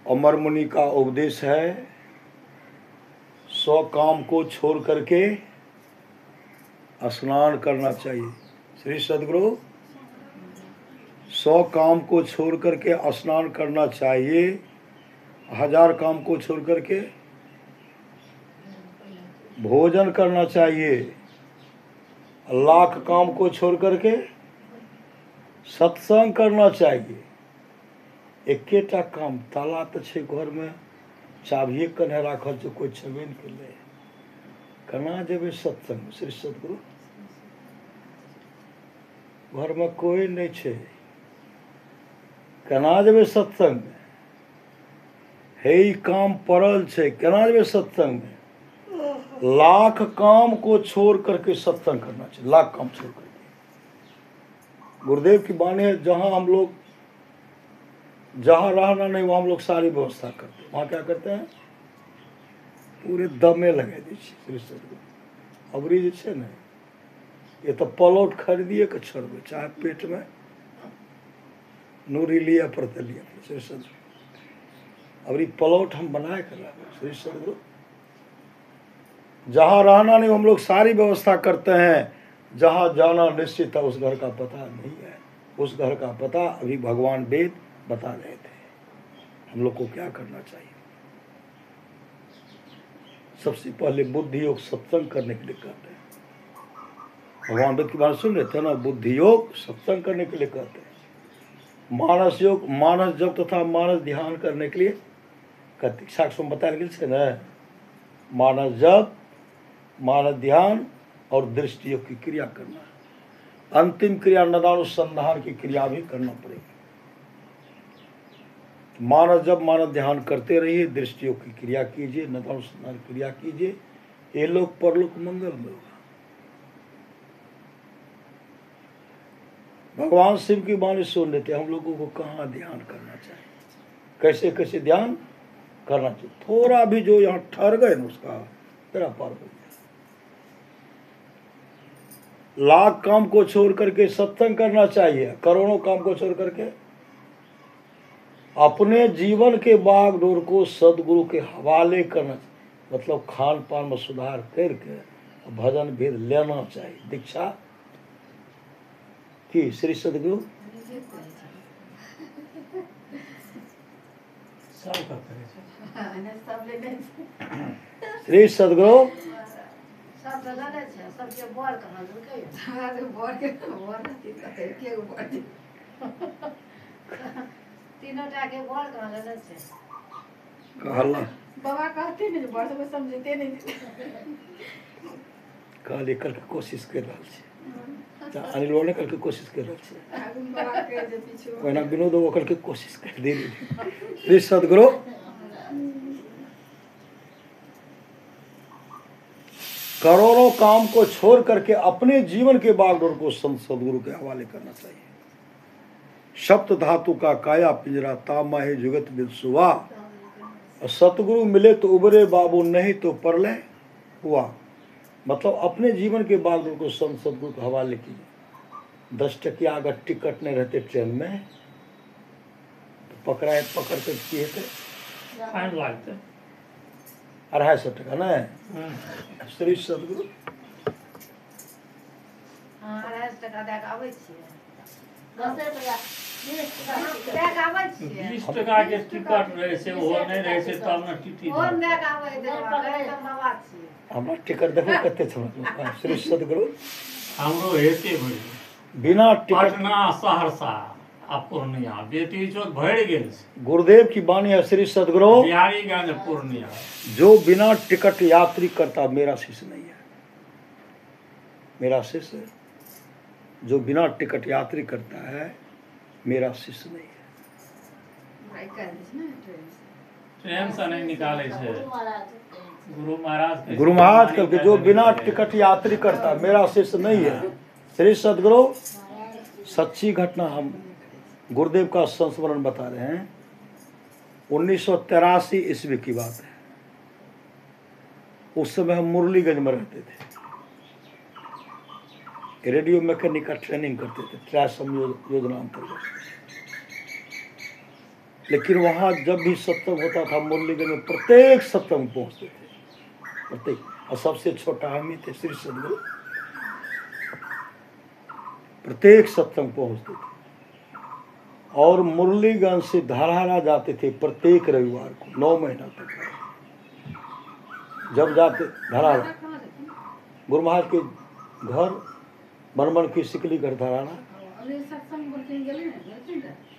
अमर मुनि का उपदेश है, 100 काम को छोड़ करके स्नान करना चाहिए। श्री सदगुरु 100 काम को छोड़ करके स्नान करना चाहिए, 1000 काम को छोड़ करके भोजन करना चाहिए, 1,00,000 काम को छोड़ करके सत्संग करना चाहिए। एकेटा काम ताला तो छे घर में, चाभिए कने राखल छे, कोई छेबे नहीं केले, केना जेबे सत्संग। श्री सदगुरु घर में कोई नहीं छे, केना जेबे सत्संग में। हे काम पड़ल छे, केना जेबे सत्संग में। 1,00,000 काम को छोड़ करके सत्संग करना चाहिए, 1,00,000 काम छोड़ करके। गुरुदेव की बाणी है, जहां हम लोग जहां रहना नहीं वहां हम लोग सारी व्यवस्था करते हैं। वहां क्या करते हैं, पूरे दमे लगा दी। श्री सदगुरु अबरी जे छे ने, ये तो पलौट खरीदिए के छोड़बे, चाहे पेट में नूरी लिया पड़ते लिया। श्री सदगुरु अबरी पलौट हम बनाए कर रहे। श्री सदगुरु जहां रहना नहीं हम लोग सारी व्यवस्था करते हैं, जहां जाना निश्चित है उस घर का पता नहीं है। उस घर का पता अभी भगवान वेद बता रहे थे। हम लोग को क्या करना चाहिए, सबसे पहले बुद्धि योग सत्संग करने के लिए कहते हैं। भगवान वेद की बात सुन रहे थे ना, बुद्धि योग सत्संग करने के लिए कहते हैं। मानस योग मानस जप तथा मानस ध्यान करने के लिए कहते। साक्ष्य बताया गया ना, मानस जप, मानस ध्यान और दृष्टि योग की क्रिया करना। अंतिम क्रिया नदानुसंधान की क्रिया भी करना पड़ेगी। मानस जब मानस ध्यान करते रहिए, दृष्टि योग की क्रिया कीजिए, नदानुसंधान क्रिया कीजिए, ये लोग परलोक मंगल में होगा। भगवान शिव की वाणी सुन लेते, हम लोगों को कहाँ ध्यान करना चाहिए, कैसे कैसे ध्यान करना चाहिए। थोड़ा भी जो यहाँ ठहर गए ना, उसका तेरा पार हो गया। 1,00,000 काम को छोड़ करके सत्संग करना चाहिए, करोड़ों काम को छोड़ करके अपने जीवन के बागडोर को सदगुरु के हवाले करना चाहिए। मतलब खान पान में सुधार करके भजन भेद लेना चाहिए। दीक्षा की श्री सदगुरु श्री सदगुरु बाबा कहते नहीं, बड़ सब समझते नहीं। कहलिए कल के कोशिश कर रहा छे, अनिल ने कल के कोशिश कर रहा छे, ओना विनोद वो कल के कोशिश कर दे। श्री सदगुरु करोड़ों काम को छोड़ करके अपने जीवन के बागडोर को संत सदगुरु के हवाले करना चाहिए। सप्त धातु का काया पिंजरा, तामा है जुगत बिलसुआ। सतगुरु मिले तो उबरे बाबू, नहीं तो परलय हुआ। मतलब अपने जीवन के बागडोर को संत सदगुरु के हवाले कीजिए। 10 टकिया अगर टिकट नहीं रहते ट्रेन में तो पकड़ कर किए थे, फाइन लागते 250 टका ना। श्री सदगुरु 250 टका दे के आबै छियै, 20 टका के टिकट रहे से वो नहीं रहे से तब न टीटी हमरा टिकट देखो कते छल। श्री सदगुरु हमरो हेते भरि बिना टिकट पटना सहरसा आ पूर्णिया बेटी चौक भरि गेल छै। गुरुदेव की वाणी है श्री सदगुरु, बिहारीगंज पूर्णिया। जो बिना टिकट यात्री करता मेरा शिष्य नहीं है। मेरा शिष्य जो बिना टिकट यात्री करता है मेरा शिष्य नहीं है। ट्रेन से नहीं निकाले छे गुरु महाराज। गुरु महाराज करके जो बिना टिकट यात्री करता मेरा शिष्य नहीं है। श्री सदगुरु सच्ची घटना हम गुरुदेव का संस्मरण बता रहे हैं। 1983 ईस्वी की बात है। उस समय हम मुरलीगंज में रहते थे, रेडियो मैकेनिक का ट्रेनिंग करते थे, ट्रांसम योजना अंतर्गत। लेकिन वहाँ जब भी सत्संग होता था मुरलीगंज में प्रत्येक सत्संग पहुँचते थे, प्रत्येक। और सबसे छोटा हम ही थे, श्री सदगुरु। प्रत्येक सत्संग पहुँचते थे और मुरलीगंज से धरारा जाते थे प्रत्येक रविवार को 9 महीना तक। जब जाते धरारा, गुरु महाराज के घर बनमन की सिकली घर धरारा।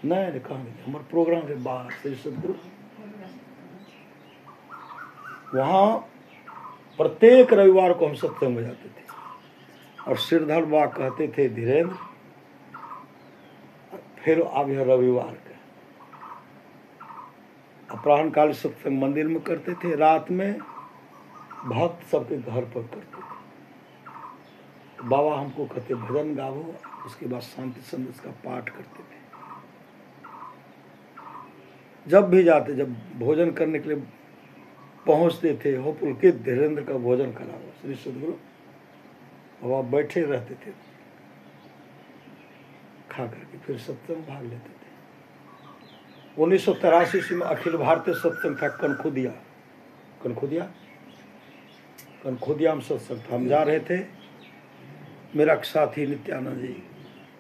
नहीं कहाँ नहीं, हमारे प्रोग्राम के बाहर श्री सदगुरु। वहाँ प्रत्येक रविवार को हम सत्संग में जाते थे और श्रीधर बा कहते थे धीरेन्द्र फिर अब यह रविवार का अपराह्न काल सत्संग मंदिर में करते थे, रात में भक्त सबके घर पर करते थे। तो बाबा हमको कहते भजन गाओ, उसके बाद शांति संदेश का पाठ करते थे। जब भी जाते, जब भोजन करने के लिए पहुंचते थे, हो पुलकित धीरेन्द्र का भोजन करा हुआ श्री सदगुरु, बाबा बैठे रहते थे, खा करके फिर सत्संग भाग लेते थे। 1983 में अखिल भारतीय सत्संग था कनखुदिया, कनखुदिया में सत्संग था। हम जा रहे थे, मेरा साथी नित्यानंद जी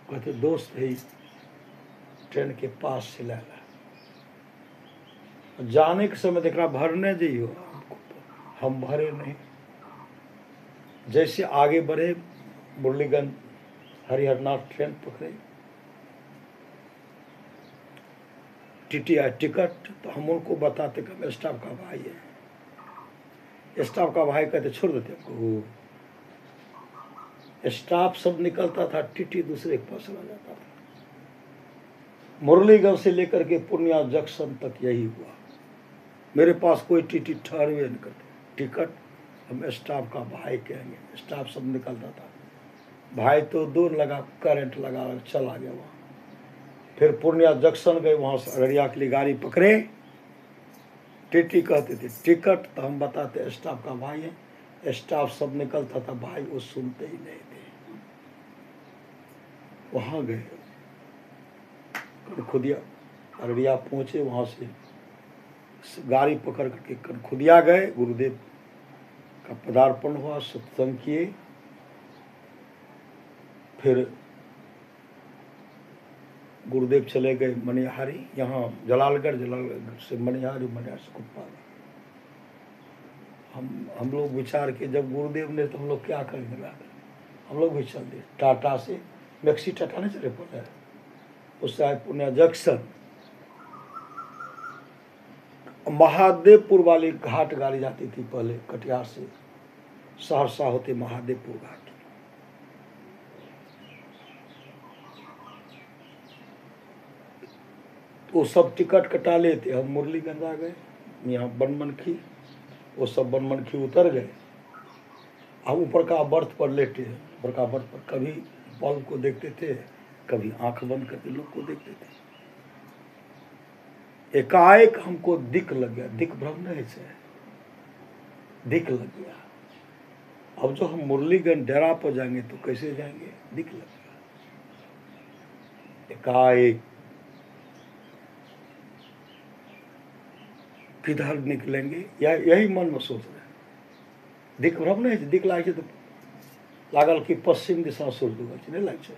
कहते दोस्त है ट्रेन के पास से ला जाने के समय देखना भरने जाइयो, हम भरे नहीं। जैसे आगे बढ़े मुरलीगंज हरिहरनाथ ट्रेन पकड़े, टीटीआई टिकट, तो हम उनको बताते कि हम स्टाफ का भाई है। स्टाफ का भाई कहते छोड़ देते हमको। स्टाफ सब निकलता था, टीटी दूसरे के पास चला जाता था। मुरलीगंज से लेकर के पूर्णिया जंक्शन तक यही हुआ। मेरे पास कोई टीटी ठहरवे नहीं करते, टिकट हम स्टाफ का भाई कहेंगे। स्टाफ सब निकलता था, भाई तो दूर लगा, करंट लगा चला गया वहाँ। फिर पूर्णिया जंक्शन गए, वहाँ से अररिया के लिए गाड़ी पकड़े, टीटी कहते थे टिकट, तो हम बताते स्टाफ का भाई है। स्टाफ सब निकलता था, भाई वो सुनते ही नहीं थे। वहाँ गए, कनखुदिया अररिया पहुँचे, वहाँ से गाड़ी पकड़ करके कनखुदिया गए। गुरुदेव का पदार्पण हुआ, सत्संग किए। फिर गुरुदेव चले गए मनिहारी, यहाँ जलालगढ़ से मनिहारी, मनिहार से कुप्पा। हम लोग विचार के जब गुरुदेव ने, तो हम लोग क्या करेंगे, हम लोग भी चल दिए। टाटा से मैक्सी टाटा नहीं चले पड़े, उससे आए पूर्णिया जंक्शन। महादेवपुर वाली घाट गाड़ी जाती थी पहले, कटिहार से सहरसा होते महादेवपुर घाट। वो सब टिकट कटा लेते। हम मुरलीगंज आ गए, यहाँ बनमनखी, वो सब बनमनखी उतर गए। हम ऊपर का बर्थ पर लेटे, ऊपर का बर्थ पर कभी बल्ब को देखते थे, कभी आंख बंद करके लोग को देखते थे। एकाएक हमको दिक लग गया, दिक भ्रम नहीं से, दिक लग गया। अब जो हम मुरलीगंज डेरा पर जाएंगे तो कैसे जाएंगे, दिक लग गया। एकाएक किधर निकलेंगे, यही मन में सोच रहे। दिक भ्रम नहीं, दिक लागे तो लागल कि पश्चिम दिशा सूर्य डूबा नहीं लगे।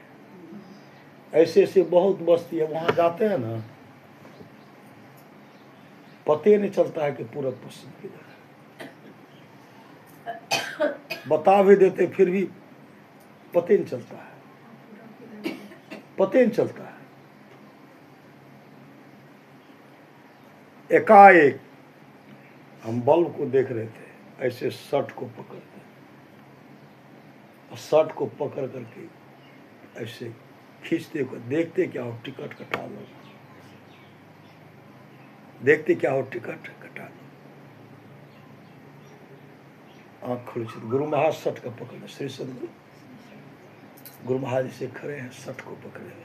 ऐसे ऐसे बहुत बस्ती है, वहां जाते हैं ना, पते नहीं चलता है कि पूरब पश्चिम किधर है। बता भी देते फिर भी पते नहीं चलता है, पते नहीं चलता है। एकाएक हम बल्ब को देख रहे थे, ऐसे शर्ट को पकड़ते, और शर्ट को पकड़ करके ऐसे खींचते हुए, देखते क्या हो टिकट कटा लो, देखते क्या हो टिकट कटा लो। आँख खुली, गुरु महाराज शर्ट का पकड़े, श्री सदगुरु गुरु महाराज से खड़े हैं, शर्ट को पकड़े हुए,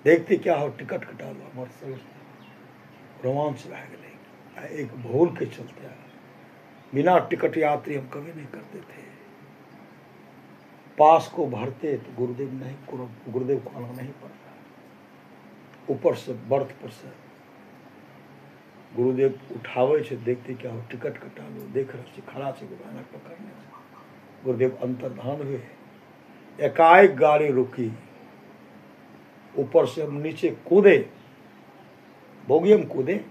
देखते क्या हो टिकट कटा लो। हमारे शरीर रोमांच रह गए। एक भूल के चलते हैं, बिना टिकट यात्री हम कभी नहीं करते थे। पास को भरते तो गुरुदेव नहीं, गुरुदेव को आना नहीं पड़ता। ऊपर से बर्थ पर से गुरुदेव उठावे छे, देखते क्या हो टिकट कटा लो, देख रहे छे खड़ा छे गुरुनानक पकड़ने से। गुरुदेव अंतर्धान हुए, एकाएक गाड़ी रुकी, ऊपर से हम नीचे कूदे, बोगी हम कूदे,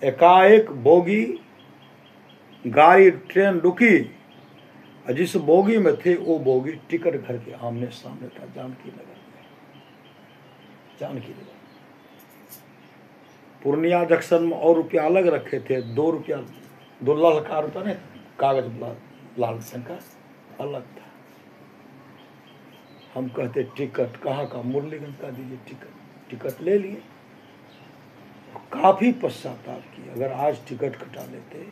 एकाएक बोगी गाड़ी ट्रेन रुकी, और जिस बोगी में थे वो बोगी टिकट घर के आमने सामने था, जानकी नगर में। जानकी नगर पूर्णिया जंक्शन में और रुपया अलग रखे थे, 2 रुपया 2 लाख रुपया ने कागज लाल रंग का अलग था। हम कहते टिकट कहाँ का, मुरलीगंज का दीजिए टिकट। टिकट ले लिए, काफी पश्चाताप किया, अगर आज टिकट कटा लेते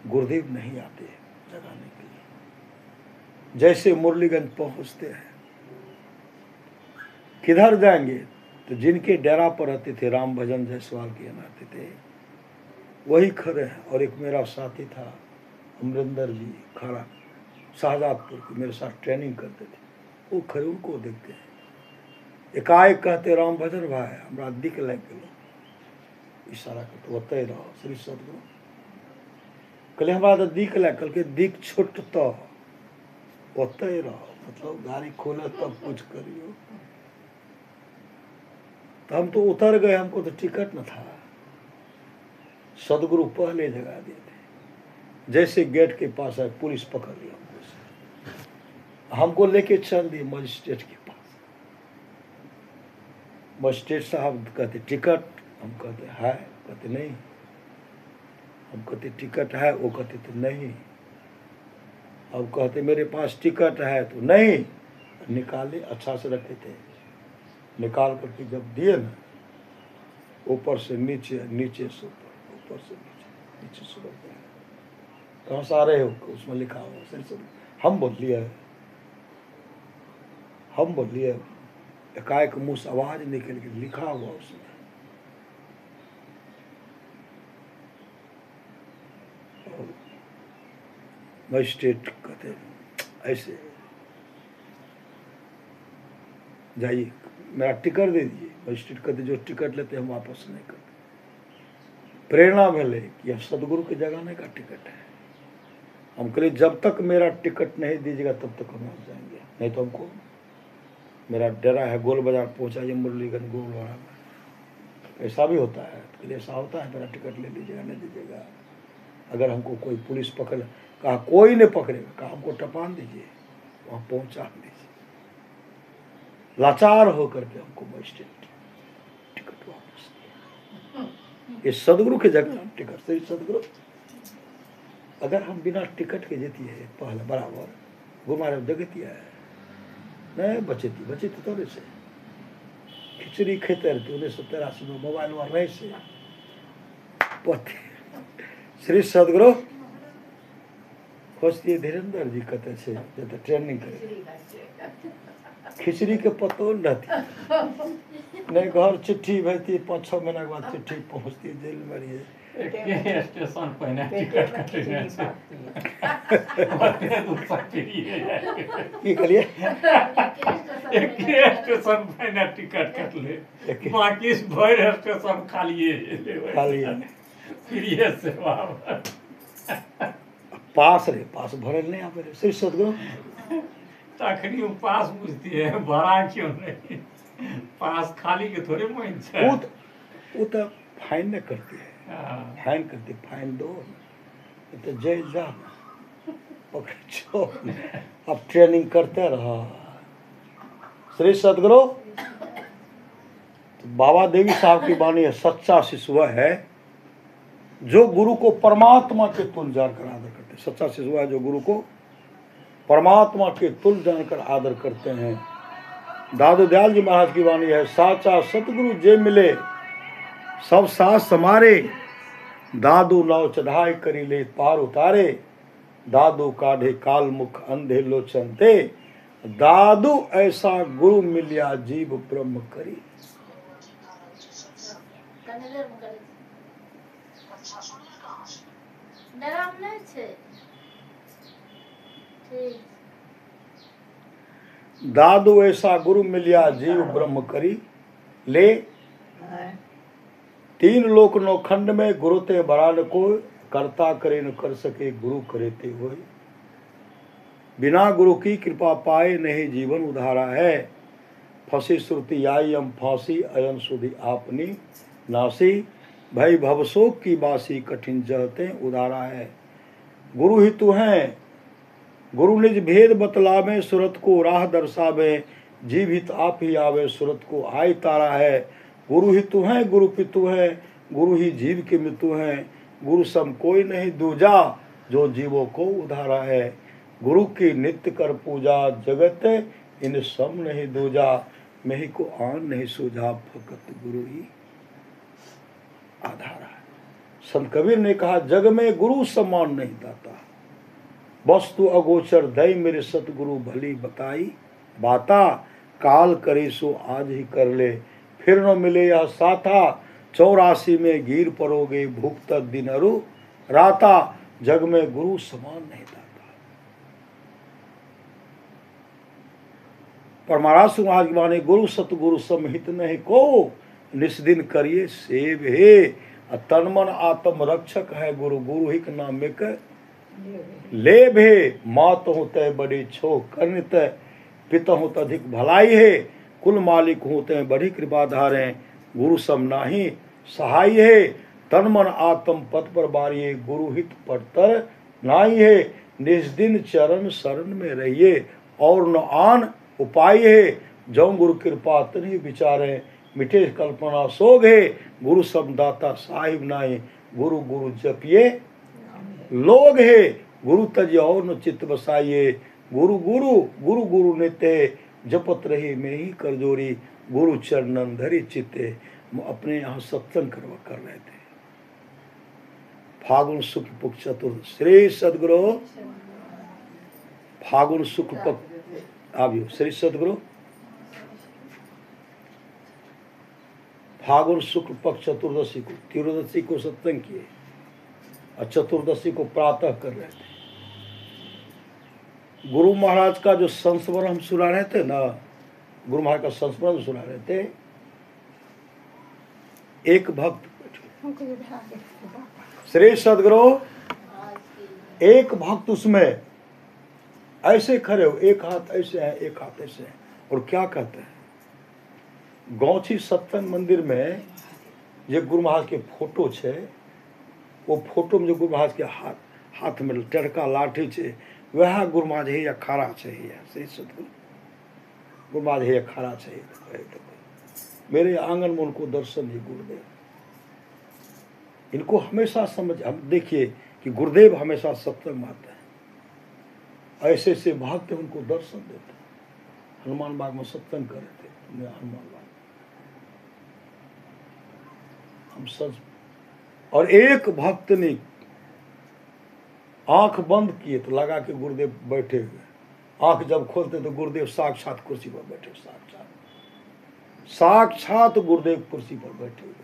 गुरुदेव नहीं आते जगाने के लिए। जैसे मुरलीगंज पहुंचते हैं, किधर जाएंगे, तो जिनके डेरा पर रहते थे राम भजन जायसवाल के यहाँ रहते थे वही खड़े हैं, और एक मेरा साथी था अमरिंदर जी खड़ा शाहजादपुर के, मेरे साथ ट्रेनिंग करते थे, वो खड़े, उनको देखते हैं। एकाएक कहते राम भजन भाई हमरा दिख लग गलो, इशारा करते ओते रहो श्री सदगुरु। कहले हमरा तो दिख लग, कल के दिख छुट तो ओते रहो, मतलब गाड़ी खोले तब कुछ करियो। तो हम तो उतर गए, हमको तो टिकट न था। सदगुरु पहले जगा दिए थे। जैसे गेट के पास आए पुलिस पकड़ लिया हमको लेके चल दिए मजिस्ट्रेट के पास। मजिस्ट्रेट साहब कहते टिकट, हम कहते है, कहते नहीं। हम कहते टिकट है, वो कहते तो नहीं। अब कहते मेरे पास टिकट है, तो नहीं। निकाले, अच्छा से रखे थे, निकाल करके जब दिए ना, ऊपर से नीचे, नीचे से ऊपर, ऊपर से नीचे, नीचे से ऊपर। कहाँ से आ रहे हो, उसमें लिखा हुआ सर। हम बोल लिए, हम बोलिए, एकाएक मुंह से आवाज निकल के लिखा हुआ उसमें। मजिस्ट्रेट कहते ऐसे जाइए, मेरा टिकट दे दीजिए। मजिस्ट्रेट कहते जो टिकट लेते हम वापस नहीं करते। प्रेरणा मिले कि यह सदगुरु के जगाने का टिकट है। हम कहे जब तक मेरा टिकट नहीं दीजिएगा तब तक हम आ जाएंगे, नहीं तो हमको, मेरा डेरा है गोल बाजार पहुंचाइए, मुरलीगंज गोल बाजार में। ऐसा भी होता है, तो ऐसा होता है, मेरा टिकट ले लीजिएगा, नहीं दीजिएगा। अगर हमको कोई पुलिस पकड़, कहा कोई नहीं पकड़ेगा, कहा हमको टपान दीजिए, वहाँ पहुंचा दीजिए। लाचार होकर के हमको मजिस्ट्रेट टिकट वापस दिया। ये सदगुरु के जगह टिकट से सदगुरु, अगर हम बिना टिकट के जेती है पहले बराबर गुमारे जगतिया है नहीं बचेती थोड़े से। खिचड़ी खेते रहते 1983 में मोबाइल में रहे से पति श्री सदगुरु खोजती धीरेन्द्र जी कहते छे जब ट्रेनिंग करे खिचड़ी के पतो रहती नहीं, घर चिट्ठी भेजती, 5-6 महीना के बाद चिट्ठी पहुंचती, जेल में रही स्टेशन पहने टिकट कटने से की करिए एक स्टेशन पहने टिकट कट ले, बाकी भर स्टेशन खाली फ्री सेवा। पास रे पास भरल नहीं आवे रे श्री सदगुरु तखनी पास बुझती है, भरा क्यों नहीं, पास खाली के थोड़े मन छे। वो तो फाइन न करती है, फाइन करती, फाइन दो तो जय जा पकड़ छो। अब ट्रेनिंग करते रहा श्री सदगुरु। तो बाबा देवी साहब की वाणी है, सच्चा शिशु वह है जो गुरु को परमात्मा के तुल्य जानकर आदर करते हैं। सच्चा शिशु है जो गुरु को परमात्मा के तुल्य जानकर आदर करते हैं। दादू दयाल जी महाराज की वाणी है, साचा सतगुरु जे मिले सब सास समारे, दादू नाव चढ़ाई करी ले पार उतारे, दादू काढ़े काल मुख अंधे लोचन ते, दादू ऐसा गुरु मिलिया जीव ब्रह्म करी। दादू ऐसा गुरु मिलिया जीव ब्रह्म करी, ले तीन लोक नौखंड में गुरु ते बरान को कर्ता करे न कर सके गुरु करे ते होय। बिना गुरु की कृपा पाए नहीं जीवन उधारा है। फंसी श्रुति आई हम फांसी अयन सुधि आपनी नासी। भई भवशोक की बासी कठिन जहते उधारा है। गुरु ही तू हैं गुरु निज भेद बतलावे सुरत को राह दर्शावे। जीव हित आप ही आवे सुरत को आय तारा है। गुरु ही तू हैं गुरु पितु है गुरु ही जीव के मितु हैं। गुरु सम कोई नहीं दूजा जो जीवों को उधारा है। गुरु की नित्य कर पूजा जगत इन सम नहीं दूजा। मैं को आन नहीं सूझा फकत गुरु ही आधारा है। संत कबीर ने कहा जग में गुरु समान नहीं दाता। वस्तु अगोचर दई मेरे सतगुरु भली बताई। बाता काल करे सो आज ही कर ले फिर न मिले यह साथा। 84 में गिर परोगे भुगत दिन अरु राता। जग में गुरु समान नहीं दाता। पर महाराज सिंह महाराज की वाणी गुरु सतगुरु समहित नहीं को निस्दिन करिए सेव हे। तन मन आत्म रक्षक है गुरु गुरु हिक नामिक ले भे। मात होते बड़ी छो कर्णित पिता होत अधिक भलाई है। कुल मालिक होते हैं बड़ी कृपा धारे गुरु सम नाही सहाय है। तन मन आत्म पद पर बारिये गुरु हित पड़तर नाई है। निस्दिन चरण शरण में रहिए और न आन उपाय है। जो गुरु कृपा तनि विचारे मिटे कल्पना सोग है। गुरु सम दाता साहिब नाई गुरु गुरु जपिए लोग है। गुरु तज और न चित्त बसाइए। गुरु गुरु गुरु गुरु नित्य जपत रहे में ही कर जोरी। गुरु चरणन धरि चित्ते अपने यहाँ सत्संग कर रहे थे। फागुन शुक्ल पक्ष चतुर्थ श्री सदगुरु फागुन शुक्ल पक्ष आवियो श्री सदगुरु फागुन शुक्ल पक्ष चतुर्दशी को त्रयोदशी को सत्संग किए और चतुर्दशी को प्रातः कर रहे थे। गुरु महाराज का जो संस्मरण हम सुना रहे थे ना गुरु महाराज का संस्मरण सुना रहे थे। एक भक्त श्री सदगुरु एक भक्त उसमें ऐसे खड़े हो एक हाथ ऐसे है एक हाथ ऐसे है और क्या कहते हैं गौछी सत्संग मंदिर में जो गुरु महाराज के फोटो छे वो फोटो में जो गुरु महाराज के हाथ में टड़का लाठी छे वह गुरु महाराज हे या खड़ा छे श्री सदगुरु गुरु महाराज हे खड़ा छे। मेरे आंगन में उनको दर्शन ही गुरुदेव। इनको हमेशा समझ हम देखिए कि गुरुदेव हमेशा सत्संग में आते हैं। ऐसे ऐसे भक्त उनको दर्शन देते। हनुमान बाग में सत्संग कर रहे थे हनुमान बाग हम सच। और एक भक्त ने आंख बंद किए तो लगा कि गुरुदेव बैठे हुए। आंख जब खोलते तो गुरुदेव साक्षात कुर्सी पर बैठे साक्षात गुरुदेव कुर्सी पर बैठे हुए।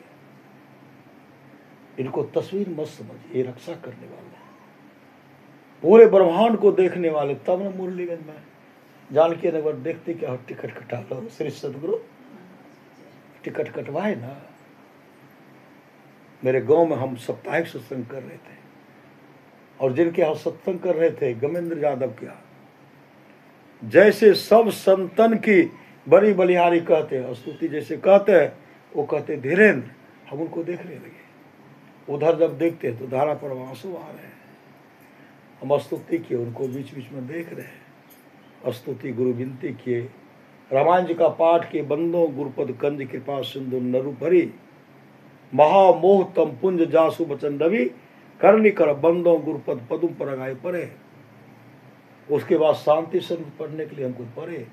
इनको तस्वीर मत समझ ये रक्षा करने वाले हैं पूरे ब्रह्मांड को देखने वाले। तब न मुरलीगंज में जानकी नगर देखते क्या टिकट कटा लो श्री सदगुरु टिकट कटवाए ना। मेरे गांव में हम साप्ताहिक सत्संग कर रहे थे और जिनके यहाँ सत्संग कर रहे थे गमेंद्र यादव के यहाँ जैसे सब संतन की बड़ी बलिहारी कहते हैं स्तुति जैसे कहते हैं वो कहते धीरेन्द्र। हम उनको देखने लगे। उधर जब देखते तो धारा पर आंसू आ रहे हैं। हम स्तुति किए उनको बीच बीच में देख रहे हैं। स्तुति गुरु विनती किए। रामायण जी का पाठ किए। बंदो गुरुपद कंज कृपा सिंधु नरु भरी महामोह तम पुंज जासु बचन रवि करनी कर बंदो गुरुपद पदुम पर गाय परे। उसके बाद शांति संत पढ़ने के लिए हमको पढ़े।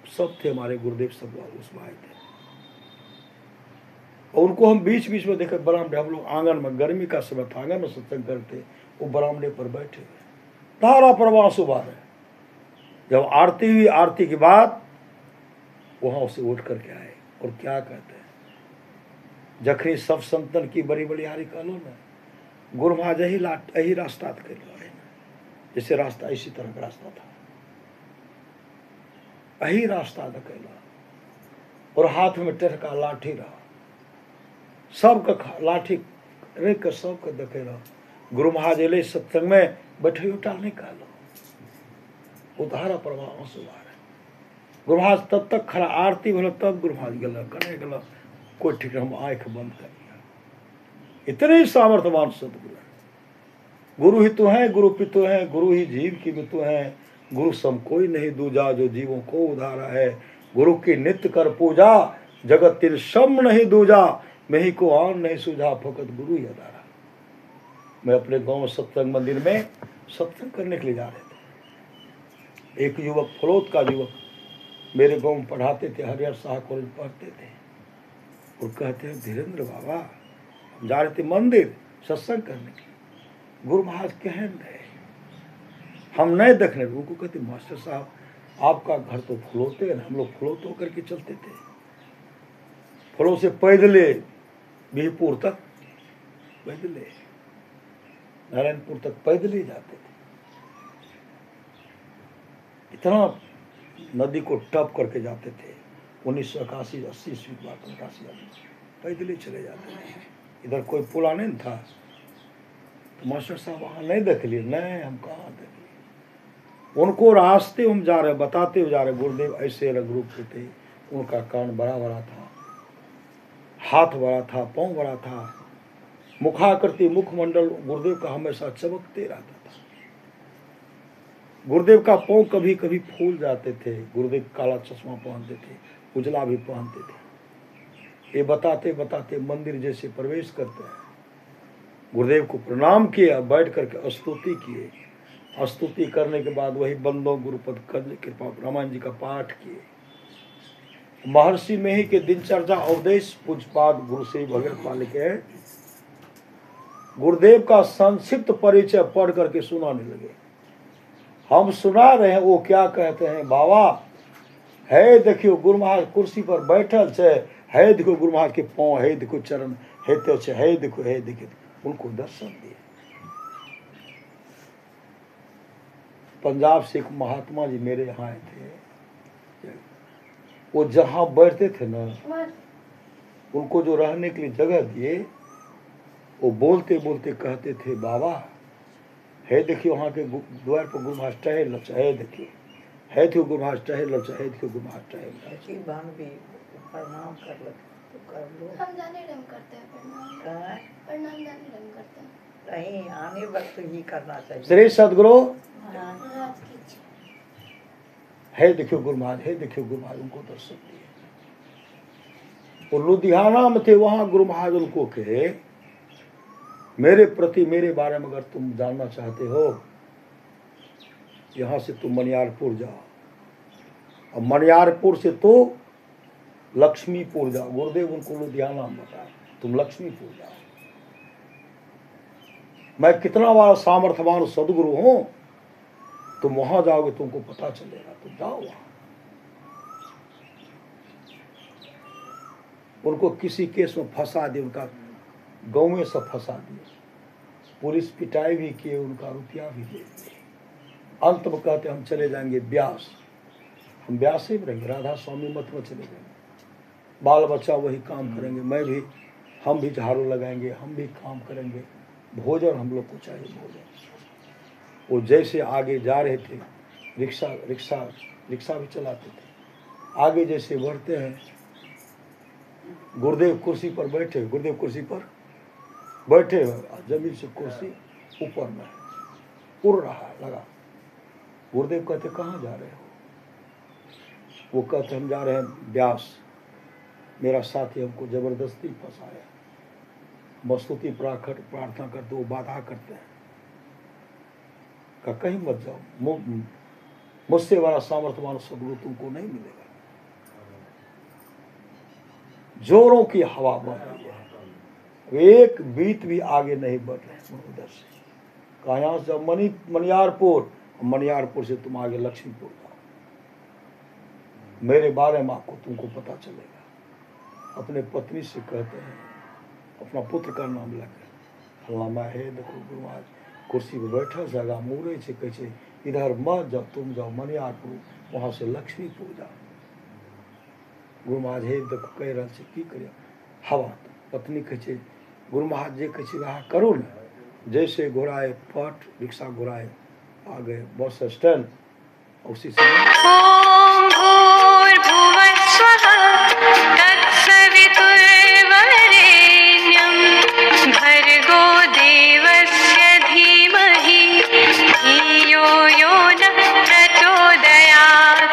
सब थे हमारे गुरुदेव सब उसमें आए थे और उनको हम बीच बीच में देखे। बरामदे हम लोग आंगन में गर्मी का समय था आंगन में सत्संग करते वो बरामदे पर बैठे हुए धारा प्रवाह सुबह है। जब आरती हुई आरती के बाद वहां से उठ करके आए और क्या कहते हैं जखनी सब संतन की बड़ी बड़ी हारी कहलो ना गुरु महाराज यही रास्ता कर जैसे रास्ता इसी तरह का रास्ता था। यही रास्ता कैला और हाथ में टेढ़का लाठी रहा, सबके लाठी रख कर सबके देखे रहा। गुरु महाराज अले सत्संग में बैठे उठा नहीं कहलो, उधारा प्रवाह आंसू आ रहे। गुरु महाराज तब तक खड़ा आरती भेल, तब गुरु महाराज गल कने गल कोई ठीक हम आंख बंद कर लिया। इतने ही सामर्थ्यवान सदगुरु है। गुरु ही तो है, गुरु पितु है, गुरु ही जीव की मितु है। गुरु सम कोई नहीं दूजा, जो जीवों को उधारा है। गुरु की नित्य कर पूजा, जगत तिर सम नहीं दूजा। मैं ही को आन नहीं सूझा, फकत गुरु ही अधारा। मैं अपने गांव सत्संग मंदिर में सत्संग करने के लिए जा रहे थे। एक युवक, फलोद का युवक, मेरे गांव में पढ़ाते थे, हरिहर शाह कॉलेज पढ़ते थे। और कहते हैं धीरेन्द्र बाबा, हम जा रहे थे मंदिर सत्संग करने के लिए। गुरु महाराज कहन रहे, हम नहीं देखने। उनको कहते मास्टर साहब आपका घर तो फलोते है ना, हम लोग फलोत होकर के चलते थे। फलों से पैदले बिहपुर तक, पैदले नारायणपुर तक पैदल ही जाते थे। इतना नदी को टप करके जाते थे। 1981-80 ईस्वी की बात, 81 पैदल ही चले जाते थे। इधर कोई पुला नहीं था। तो मास्टर साहब वहाँ नहीं देख लिए, नहीं हम कहाँ देख लिए। उनको रास्ते हम जा रहे, बताते हुए जा रहे। गुरुदेव ऐसे रंग रूप के थे, उनका कान बड़ा बड़ा था, हाथ बड़ा था, पाँव बड़ा था, मुखाकृति मुखमंडल गुरुदेव का हमेशा चमकते रहता था। गुरुदेव का पाँव कभी कभी फूल जाते थे। गुरुदेव काला चश्मा पहनते थे, उजला भी पहनते थे। ये बताते बताते मंदिर जैसे प्रवेश करते हैं। गुरुदेव को प्रणाम किया, बैठ करके स्तुति किए। स्तुति करने के बाद वही बंदों गुरुपद कृपा रामायण जी का पाठ किए। महर्षि में ही के दिनचर्या उपदेश पूजपाद गुरु से भगत पाल के गुरुदेव का संक्षिप्त परिचय पढ़ करके सुनाने लगे। हम सुना रहे हैं, वो क्या कहते हैं, बाबा है देखियो गुरु महाराज कुर्सी पर बैठल छे, है देखो गुरु महाराज के पाँव, है देखो चरण, है देखो, है देखो। उनको दर्शन दिए। पंजाब से एक महात्मा जी मेरे यहाँ आए थे। वो जहाँ बैठते थे ना, उनको जो रहने के लिए जगह दिए, वो बोलते बोलते कहते थे, बाबा है देखियो वहाँ के द्वार पर गुरु महाराज टहल लचा, है देखियो, है देखियो गुरु महाराज टहल लचा, है देखियो गुरु महाराज टहल। ऐसी भान भी प्रणाम कर लो तो कर लो। हम जाने रंग करते हैं प्रणाम, प्रणाम जाने रंग करते हैं। नहीं, आने वक्त ही करना चाहिए। श्री सदगुरु महाराज की इच्छा। है देखियो गुरु महाराज, है देखियो गुरु महाराज, उनको दर्शन दिए। और लुधियाना में थे, वहां गुरु महाराज उनको कहे, मेरे प्रति मेरे बारे में अगर तुम जानना चाहते हो, यहां से तुम मनियारपुर जाओ, और मनियारपुर से तो लक्ष्मीपुर जाओ। गुरुदेव उनको लुधियाना में बताया, तुम लक्ष्मीपुर जाओ। मैं कितना बड़ा सामर्थ्यवान सदगुरु हूं, तुम वहां जाओगे तुमको पता चलेगा, तुम जाओ वहां। उनको किसी केस में फंसा दिए, उनका गाँव में सब फंसा दिए, पुलिस पिटाई भी किए, उनका रुपया भी दे दिए। अंत में कहते हम चले जाएंगे ब्यास, हम ब्यास ही रहेंगे, राधा स्वामी मत में चले जाएंगे, बाल बच्चा वही काम करेंगे, मैं भी, हम भी झाड़ू लगाएंगे, हम भी काम करेंगे, भोजन हम लोग को चाहिए भोजन। वो जैसे आगे जा रहे थे, रिक्शा रिक्शा रिक्शा भी चलाते थे, आगे जैसे बढ़ते हैं, गुरुदेव कुर्सी पर बैठे, गुरुदेव कुर्सी पर बैठे हुए, जमीन से कुर्सी ऊपर में उड़ रहा है, लगा। गुरुदेव कहते कहाँ जा रहे हो? वो कहते हम जा रहे हैं ब्यास, मेरा साथी हमको जबरदस्ती फंसाया। मस्तुति प्रार्थना करते, वो बाधा करते हैं, कहीं मत जाओ, मुझसे बड़ा सामर्थ्यवान सदगुरु तुमको नहीं मिलेगा। जोरों की हवा बह रही है, एक बीत भी आगे नहीं बढ़ रहे उधर से। कहाँ से मनियारपुर, मनियारपुर से तुम आगे लक्ष्मीपुर जाओ, मेरे बारे में आपको तुमको पता चलेगा। अपने पत्नी से कहते हैं, अपना पुत्र का नाम लेकर, फलाना है देखो गुरु महाराज कुर्सी पर बैठा जगह मुरे से कहे इधर मत जाओ, तुम जाओ मनियारपुर, वहाँ से लक्ष्मीपुर जाओ। गुरु महाराज हे देखो कह रहा छे की करिया हवा पत्नी कहे छे गुरु महाराज जे कहे छे वह करू न जैसे घोड़ाए पट रिक्शा घोड़ाए आ गए बस स्टैंड उसी समय ॐ भूर्भुवः स्वः तत्सवितुर्वरेण्यं भर्गो देवस्य धीमहि धियो यो नः प्रचोदयात्।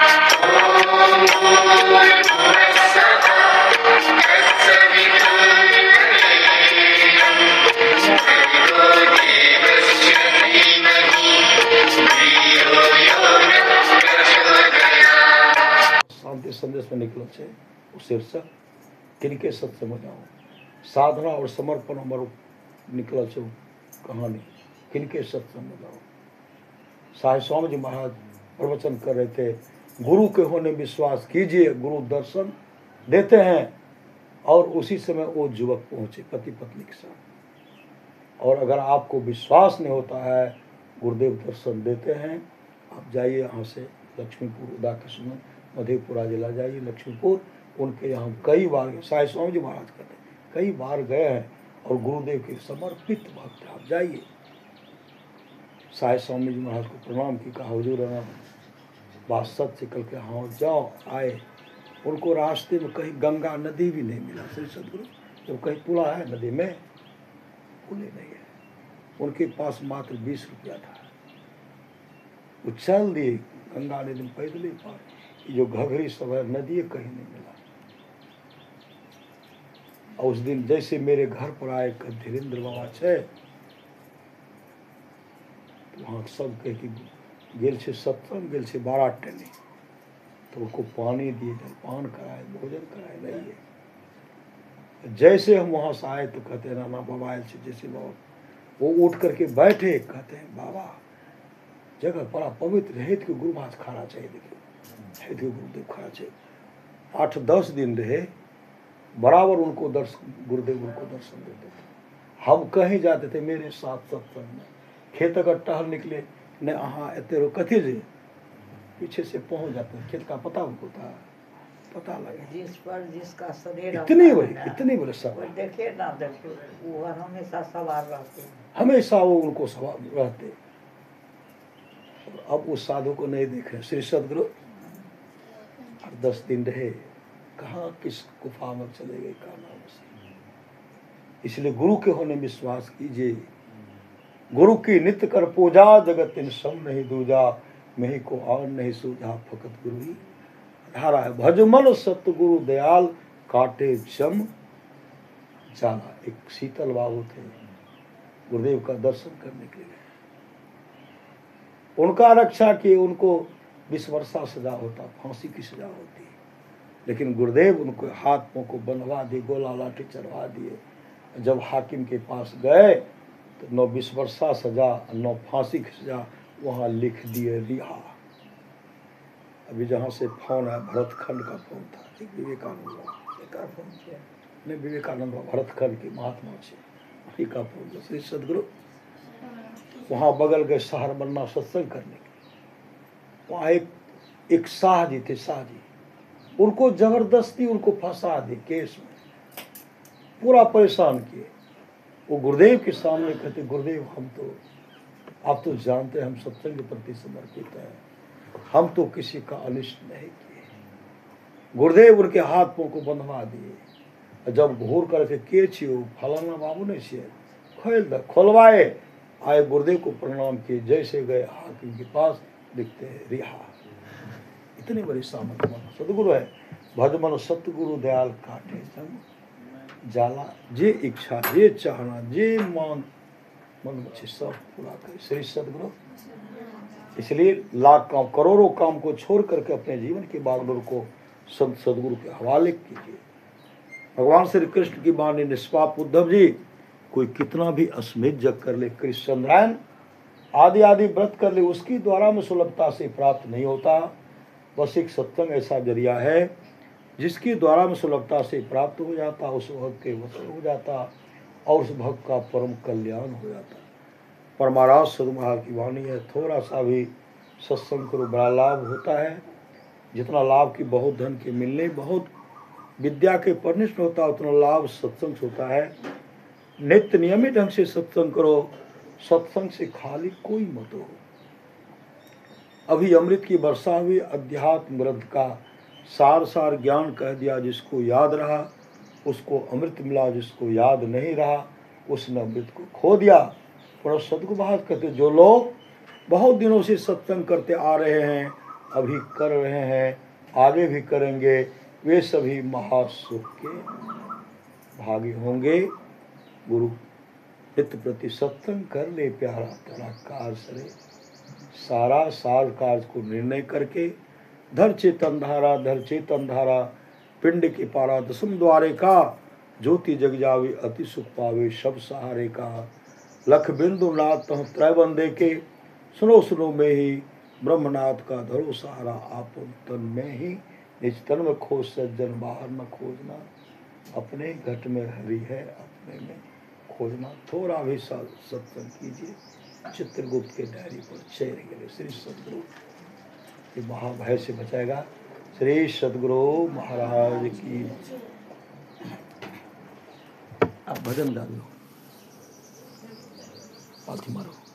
शांति संदेश में निकल छे वो शीर्षक किनके सत्संग में जाओ साधना और समर्पण हमारो निकल छे कहानी किनके सत्संग में जाओ। साईं स्वामी जी महाराज प्रवचन कर रहे थे गुरु के होने विश्वास कीजिए गुरु दर्शन देते हैं और उसी समय वो युवक पहुंचे पति पत्नी के साथ। और अगर आपको विश्वास नहीं होता है गुरुदेव दर्शन देते हैं आप जाइए यहाँ से लक्ष्मीपुर उदा कृष्ण मधेपुरा जिला जाइए लक्ष्मीपुर उनके यहाँ कई बार साईं स्वामी जी महाराज कहते हैं कई बार गए हैं और गुरुदेव के समर्पित भक्त आप जाइए। साईं स्वामी जी महाराज को प्रणाम की कहा हुजूर बात सच कल के हाँ जाओ आए उनको रास्ते में कहीं गंगा नदी भी नहीं मिला श्री सदगुरु जब कहीं पुला है नदी में पुले नहीं है उनके पास मात्र 20 रुपया था वो चल दिए गंगा नदी में पैदल ही पार जो घघरी सब है नदी कहीं नहीं मिला। और उस दिन जैसे मेरे घर पर आए धीरेन्द्र बाबा छे तो वहाँ सब कहे कि गेल छे सत्संग गेल छे 12 टने तो उनको पानी दिए जलपान कराए भोजन कराए नहीं है। जैसे हम वहाँ से आए तो कहते हैं नाना बाबा आए छे जैसे बाबा वो उठ करके बैठे कहते हैं बाबा जगह बड़ा पवित्र हेत के गुरु महाराज खाना चाहिए देखिए हेत के गुरुदेव खाना चाहिए 8-10 दिन रहे बराबर उनको गुरुदेव उनको दर्शन देते थे। हम कहीं जाते थे मेरे साथ सत्संग में खेत अगर टहल निकले न अहाँ एते रो कथी जे पीछे से पहुंच जाते खेत का पता उनको था पता लगा जिस पर जिसका शरीर इतनी बड़े सब कोई देखे ना देखे वो हमेशा सवार रहते हैं हमेशा वो उनको सवार रहते। अब उस साधु को नहीं देख रहे श्री सदगुरु 10 दिन रहे कहाँ किस गुफा में चले गए का नाम से। इसलिए गुरु के होने विश्वास कीजिए गुरु की नित्य कर पूजा जगत इन सम नहीं दूजा मही को और नहीं सूझा फकत गुरु ही धारा है भजमन सतगुरु दयाल काटे जम जाला। एक शीतल बाबू थे गुरुदेव का दर्शन करने के लिए उनका रक्षा किए उनको 20 वर्षा सजा होता फांसी की सजा होती लेकिन गुरुदेव उनको हाथ पांव को बंधवा दिए गोला लाठी चढ़वा दिए। जब हाकिम के पास गए तो 9 20 वर्षा सजा 9 फांसी की सजा वहाँ लिख दिए रिहा। अभी जहाँ से फोन है भरतखंड का फोन था एक विवेकानंद नहीं विवेकानंद भरतखंड के महात्मा से उन्हीं का फोन था श्री सदगुरु वहाँ बगल गए शहर बनना सत्संग करने के लिए। वहाँ एक शाह जी थे शाह जी उनको जबरदस्ती उनको फंसा दिए केस में पूरा परेशान किए। वो गुरुदेव के सामने कहते गुरुदेव हम तो आप तो जानते हैं हम सत्संग के प्रति समर्पित हैं हम तो किसी का अनिष्ट नहीं किए। गुरुदेव उनके हाथ पांव को बंधवा दिए। जब घूर करके के छियो फलाना बाबू नहीं छिए खोल खोलवाए आए गुरुदेव को प्रणाम किए जैसे गए हाकिम के पास दिखते हैं रिहा। इतनी बड़ी सामर्थ्य सदगुरु है भजमन सतगुरु दयाल काटे जम जाला जे इच्छा जे चाहना जे मान मन में सब पूरा करे श्री सदगुरु। इसलिए लाख काम करोड़ों काम को छोड़ करके अपने जीवन के बागडोर को संत सदगुरु के हवाले कीजिए। भगवान श्री कृष्ण की वाणी निष्पाप उद्धव जी कोई कितना भी अस्मित जग कर ले कृष्णचंद्रायन आदि आदि व्रत कर ले उसकी द्वारा में सुलभता से प्राप्त नहीं होता। बस एक सत्संग ऐसा जरिया है जिसकी द्वारा में सुलभता से प्राप्त हो जाता उस भक्त के वश हो जाता और उस भक्त का परम कल्याण हो जाता। परमाराज सदगुरु महाराज की वाणी है थोड़ा सा भी सत्संग करो बड़ा लाभ होता है। जितना लाभ की बहुत धन के मिलने बहुत विद्या के पढ़ने से होता है उतना लाभ सत्संग से होता है। नित्य नियमित ढंग से सत्संग करो, सत्संग से खाली कोई मत हो। अभी अमृत की वर्षा हुई, अध्यात्म ग्रंथ का सार सार ज्ञान कह दिया। जिसको याद रहा उसको अमृत मिला, जिसको याद नहीं रहा उसने अमृत को खो दिया। पर सदगुरु महाराज कहते जो लोग बहुत दिनों से सत्संग करते आ रहे हैं, अभी कर रहे हैं, आगे भी करेंगे, वे सभी महासुख के भागी होंगे। गुरु हित प्रति सत्संग कर ले प्यारा, तेरा कार सरे सारा सार कार्य को निर्णय करके धर चेतन धारा, धर चेतन धारा, पिंड के पारा दसम द्वारे का, ज्योति जग जावे अति सुख पावे सब सहारे का। लख बिंदु नाथ तह त्रय बंदे के, सुनो सुनो में ही ब्रह्मनाथ का धरो सहारा। आपन तन में ही निज तन में खोज सज्जन, बाहर न खोजना। अपने घट में हरि है, अपने में खोजना। थोड़ा भी सत्संग कीजिए। चित्रगुप्त के डायरी पर चेहरे गए श्री सदगुरु ये महाभय से बचाएगा। श्री सदगुरु महाराज की। आप भजन डालो, पालथी मारो।